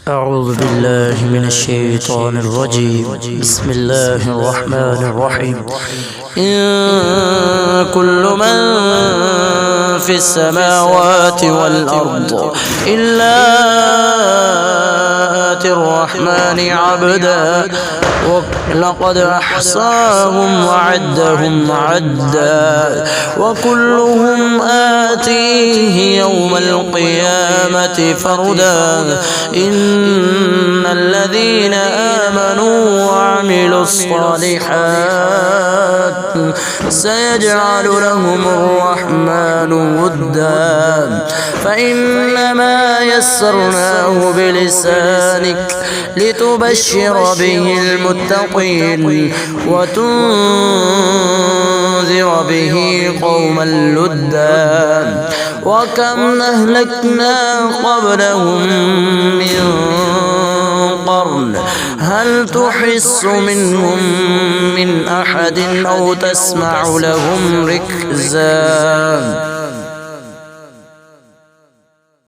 أعوذ بالله من الشيطان الرجيم. بسم الله الرحمن الرحيم. إن كل من في السماوات والأرض إلا آتي الرحمن عبدا لقد أحصاهم وعدهم عدا وكلهم آتيه يوم القيامة فردا إن الذين آمنوا وعملوا الصالحات سيجعل لهم الرحمن ودا فإنما يسرناه بلسانك لتبشر به المتقين وتنذر به قوما لدا وكم أهلكنا قبلهم من قرن هل تحس منهم من أحد أو تسمع لهم ركزا